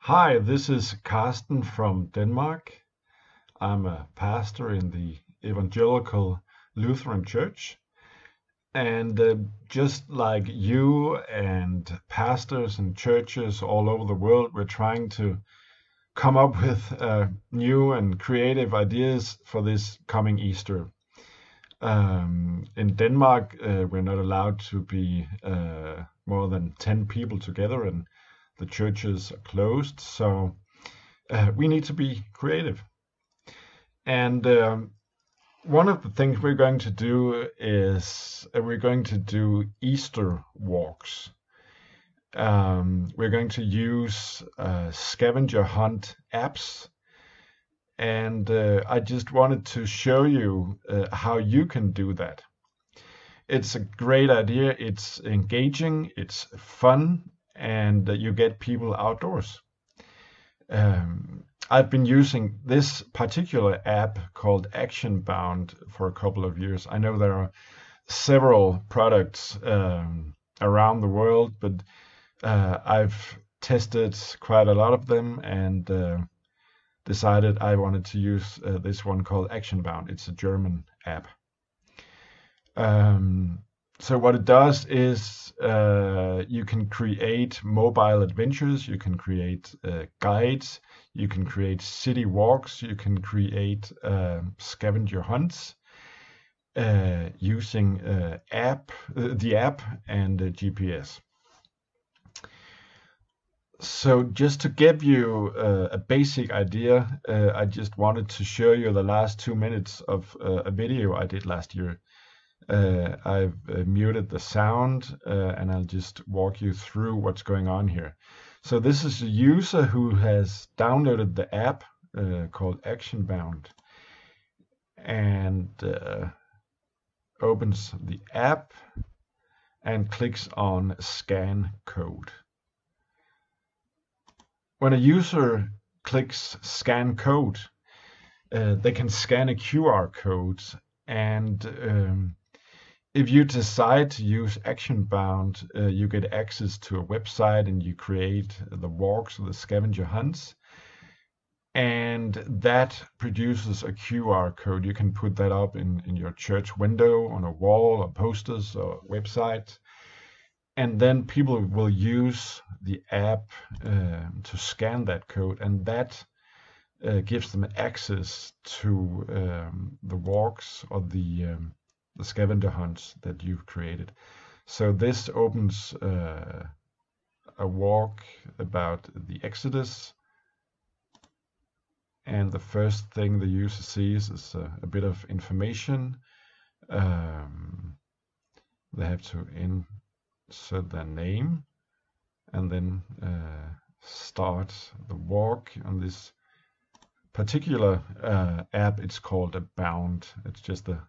Hi, this is Carsten from Denmark. I'm a pastor in the Evangelical-Lutheran Church. And just like you and pastors and churches all over the world, we're trying to come up with new and creative ideas for this coming Easter. In Denmark, we're not allowed to be more than 10 people together, and the churches are closed. So we need to be creative. And one of the things we're going to do is we're going to do Easter walks. We're going to use scavenger hunt apps. And I just wanted to show you how you can do that. It's a great idea. It's engaging, it's fun, and you get people outdoors. I've been using this particular app called Action Bound for a couple of years. I know there are several products around the world, but I've tested quite a lot of them and decided I wanted to use this one called Action Bound. It's a German app. So what it does is you can create mobile adventures, you can create guides, you can create city walks, you can create scavenger hunts using the app and GPS. So just to give you a basic idea, I just wanted to show you the last 2 minutes of a video I did last year. I've muted the sound and I'll just walk you through what's going on here. So this is a user who has downloaded the app called Action Bound and opens the app and clicks on Scan Code. When a user clicks Scan Code, they can scan a QR code, and if you decide to use Action Bound, you get access to a website and you create the walks or the scavenger hunts. And that produces a QR code. You can put that up in your church window, on a wall, or posters, or website. And then people will use the app to scan that code, and that gives them access to the walks or the scavenger hunts that you've created. So this opens a walk about the Exodus, and the first thing the user sees is a bit of information. They have to insert their name and then start the walk. On this particular app, it's called a bound. It's just the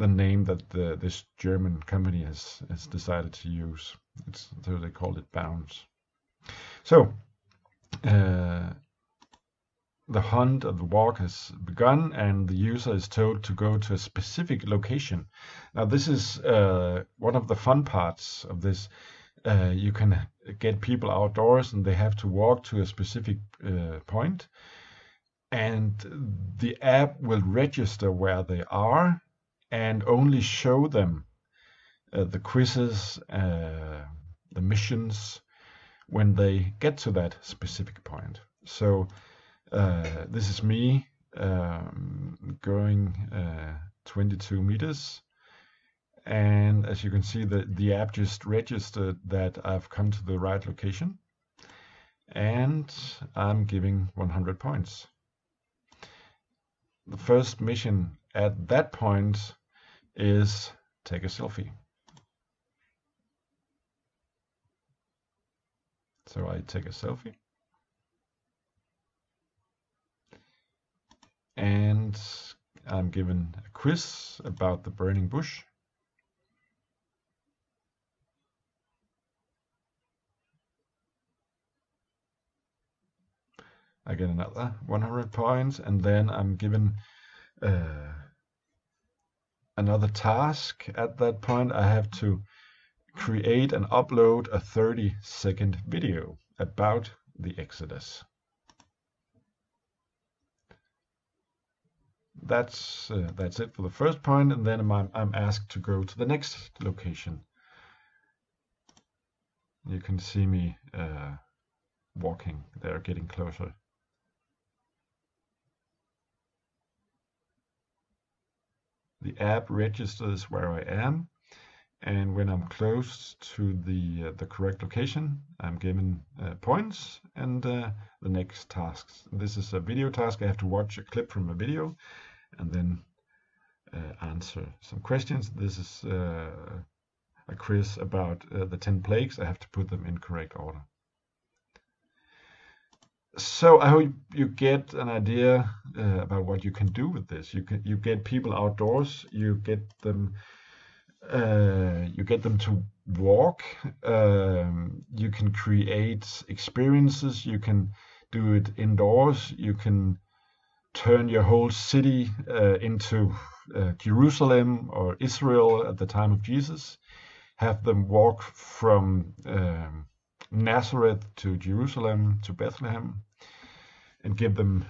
name that this German company has decided to use. So they call it bounds. So the hunt of the walk has begun, and the user is told to go to a specific location. Now this is one of the fun parts of this. You can get people outdoors and they have to walk to a specific point, and the app will register where they are and only show them the quizzes, the missions, when they get to that specific point. So this is me going 22 meters. And as you can see, the app just registered that I've come to the right location. And I'm giving 100 points. The first mission at that point is take a selfie. So I take a selfie. And I'm given a quiz about the burning bush. I get another 100 points, and then I'm given another task. At that point, I have to create and upload a 30-second video. about the Exodus. That's it for the first point, and then I'm asked to go to the next location. You can see me walking there, getting closer. The app registers where I am, and when I'm close to the correct location, I'm given points and the next tasks. This is a video task. I have to watch a clip from a video and then answer some questions. This is a quiz about the 10 plagues. I have to put them in correct order. So I hope you get an idea about what you can do with this. You get people outdoors. You get them to walk. You can create experiences. You can do it indoors. You can turn your whole city into Jerusalem or Israel at the time of Jesus. Have them walk from Nazareth to Jerusalem to Bethlehem, and give them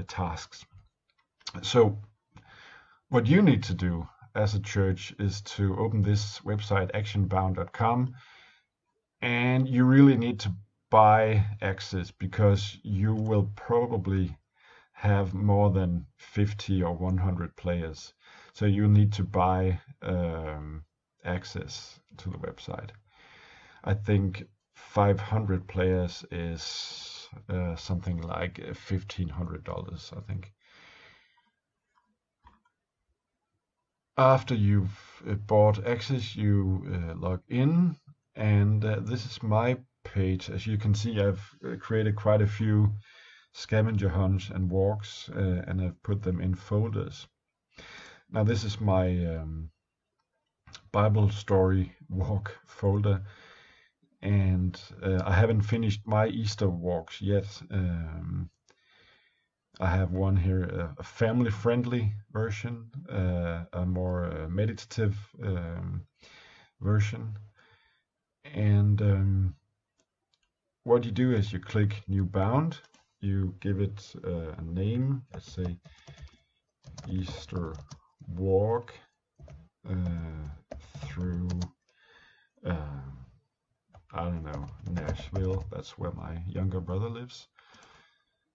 tasks. So what you need to do as a church is to open this website, actionbound.com, and you really need to buy access, because you will probably have more than 50 or 100 players. So you need to buy access to the website. I think 500 players is something like $1,500, I think. After you've bought access, you log in, and this is my page. As you can see, I've created quite a few scavenger hunts and walks, and I've put them in folders. Now this is my Bible story walk folder, and I haven't finished my Easter walks yet. I have one here, a family-friendly version, a more meditative version, and what you do is you click New Bound, you give it a name, let's say Easter Walk through I don't know, Nashville. That's where my younger brother lives.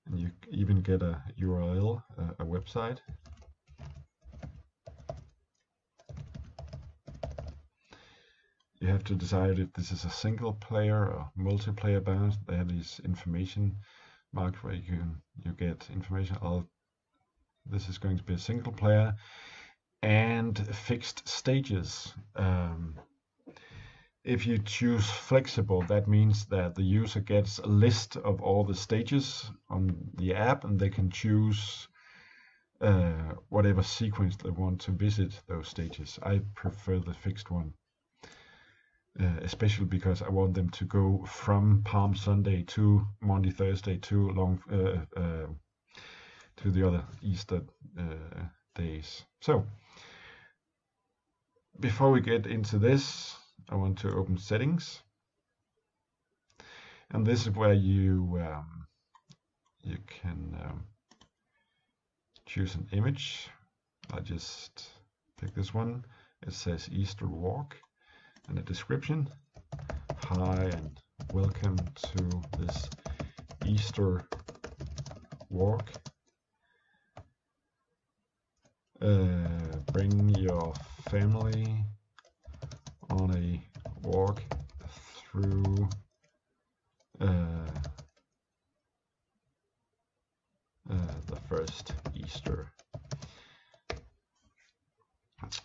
And you even get a URL, a website. You have to decide if this is a single player or multiplayer bound. They have these information marked where you get information. This is going to be a single player and fixed stages. If you choose flexible, that means that the user gets a list of all the stages on the app, and they can choose whatever sequence they want to visit those stages. I prefer the fixed one, especially because I want them to go from Palm Sunday to Monday, Thursday to the other Easter days. So before we get into this, I want to open settings, and this is where you can choose an image. I just pick this one. It says Easter Walk, and a description. Hi and welcome to this Easter Walk. Bring your family on a walk through the first Easter.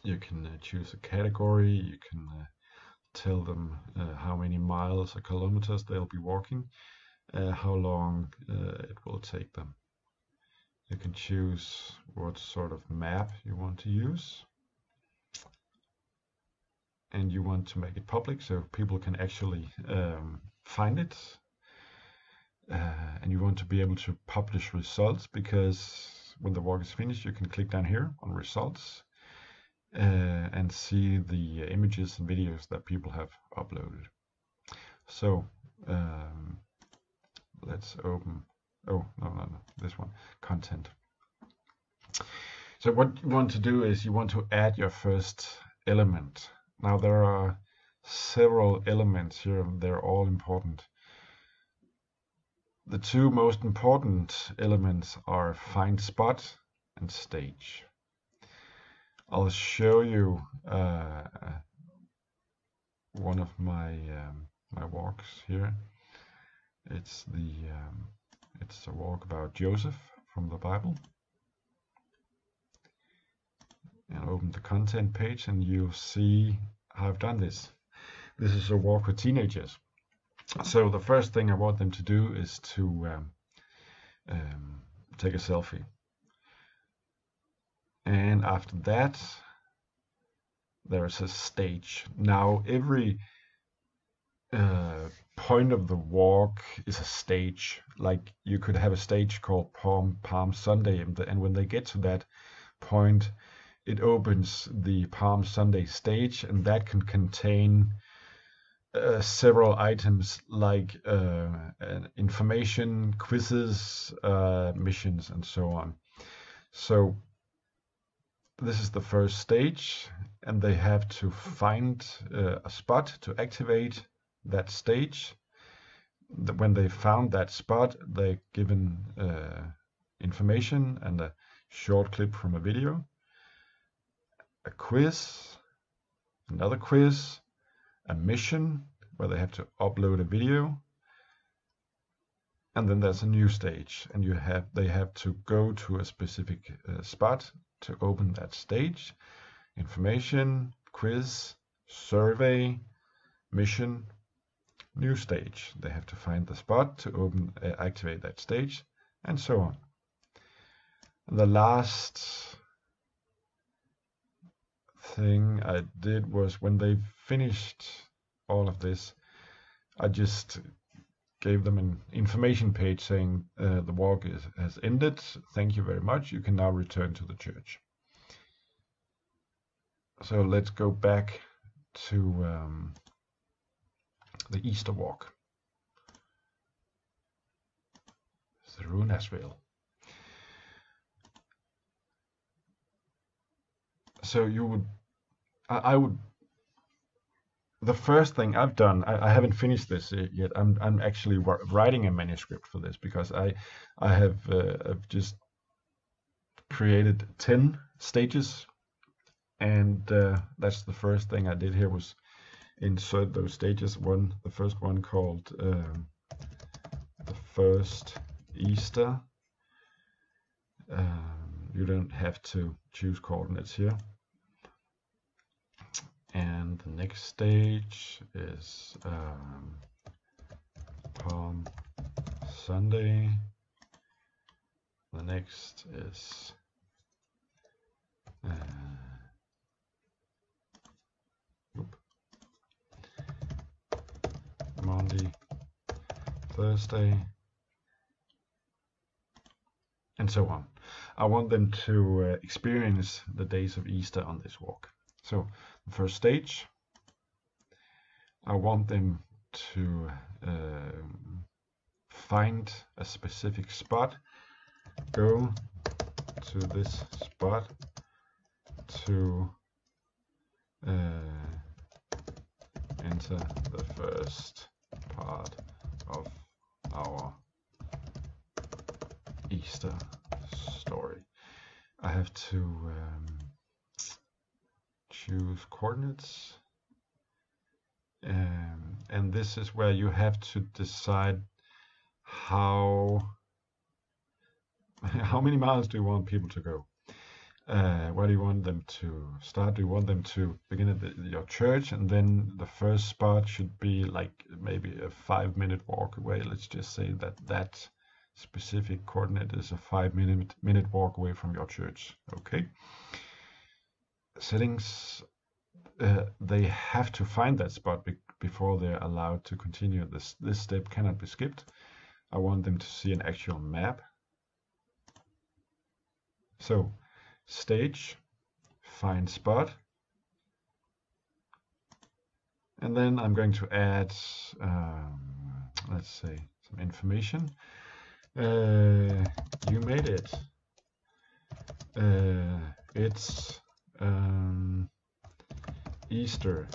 You can choose a category. You can tell them how many miles or kilometers they'll be walking, how long it will take them. You can choose what sort of map you want to use, and you want to make it public so people can actually find it, and you want to be able to publish results, because when the walk is finished you can click down here on results and see the images and videos that people have uploaded. So let's open, oh, no, this one, content. So what you want to do is you want to add your first element. Now there are several elements here, and they're all important. The two most important elements are find spot and stage. I'll show you one of my my walks here. It's a walk about Joseph from the Bible. And open the content page and you'll see how I've done this. This is a walk with teenagers. So the first thing I want them to do is to take a selfie. And after that, there's a stage. Now every point of the walk is a stage. Like you could have a stage called Palm Sunday, and when they get to that point, it opens the Palm Sunday stage, and that can contain several items like information, quizzes, missions, and so on. So this is the first stage, and they have to find a spot to activate that stage. When they found that spot, they're given information and a short clip from a video, a quiz, another quiz, a mission where they have to upload a video, and then there's a new stage, and they have to go to a specific spot to open that stage. Information, quiz, survey, mission, new stage. They have to find the spot to activate that stage, and so on. And the last thing I did was, when they finished all of this, I just gave them an information page saying the walk has ended. Thank you very much. You can now return to the church. So let's go back to the Easter walk through Nashville. So I would, the first thing I've done, I haven't finished this yet. I'm actually writing a manuscript for this, because I have I've just created 10 stages, and that's the first thing I did here, was insert those stages. The first one called the first Easter. You don't have to choose coordinates here. And the next stage is Palm Sunday. The next is Monday, Thursday, and so on. I want them to experience the days of Easter on this walk. So the first stage, I want them to find a specific spot, go to this spot to enter the first part of our Easter story. I have to choose coordinates, and this is where you have to decide how many miles do you want people to go. Where do you want them to start? Do you want them to begin at your church, and then the first spot should be like maybe a 5-minute walk away? Let's just say that specific coordinate is a 5-minute walk away from your church. Okay. Settings, they have to find that spot before they're allowed to continue. This step cannot be skipped. I want them to see an actual map. So stage, find spot, and then I'm going to add let's say some information. You made it. It's Easter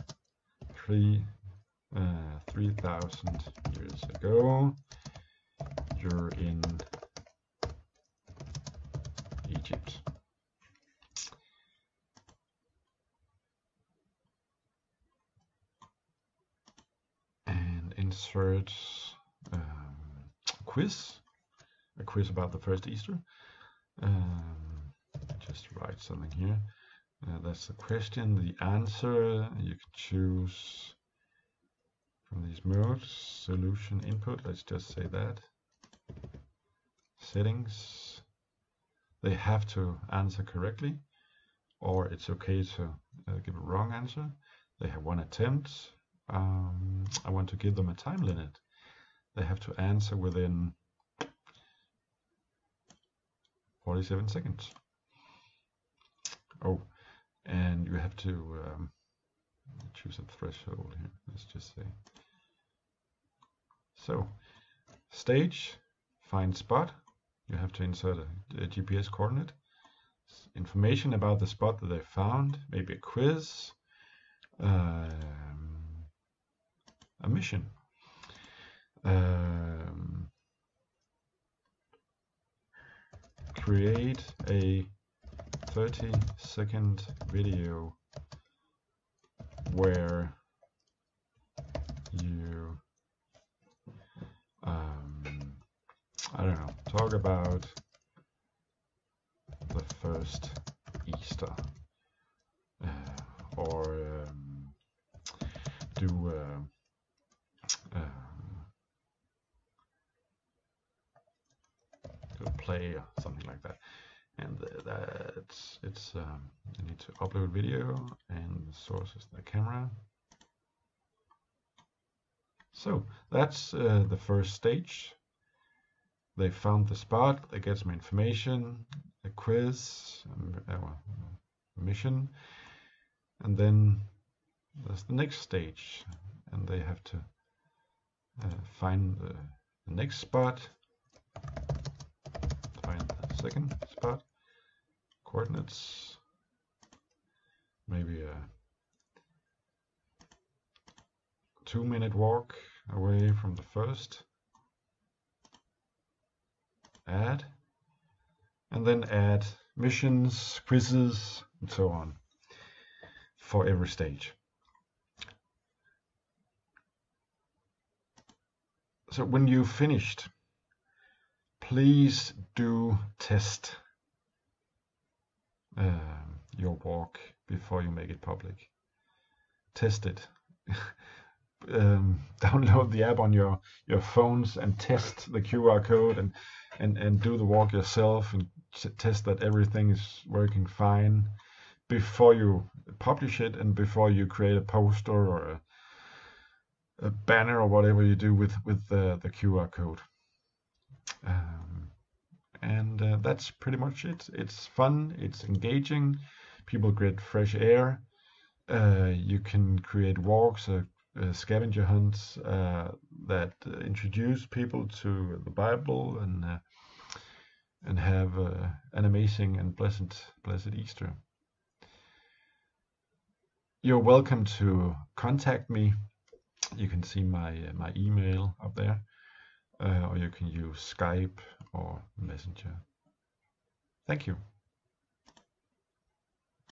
3,000 years ago. You're in Egypt. And insert quiz, a quiz about the first Easter. Just write something here. That's the question. The answer, you can choose from these modes. Solution, input, let's just say that. Settings. They have to answer correctly, or it's okay to give a wrong answer. They have one attempt. I want to give them a time limit. They have to answer within 47 seconds. Oh, and you have to choose a threshold here. Let's just say. So, stage, find spot. You have to insert a GPS coordinate. Information about the spot that they found. Maybe a quiz. A mission. Create a 30-second video where you I don't know, talk about the first Easter, or do a play or something like that. And you need to upload video, and the source is the camera. So that's the first stage. They found the spot, they get some information, a quiz, a mission, and then there's the next stage, and they have to find the next spot, find the second spot, coordinates, maybe a 2-minute walk away from the first, add, and then add missions, quizzes, and so on for every stage. So when you've finished, please do test your walk before you make it public. Test it. Download the app on your phones and test the QR code, and do the walk yourself, and test that everything is working fine before you publish it, and before you create a poster or a banner or whatever you do with the QR code. That's pretty much it. It's fun, it's engaging, people get fresh air. You can create walks, scavenger hunts that introduce people to the Bible, and have an amazing and blessed Easter. You're welcome to contact me. You can see my email up there, or you can use Skype or Messenger. Thank you.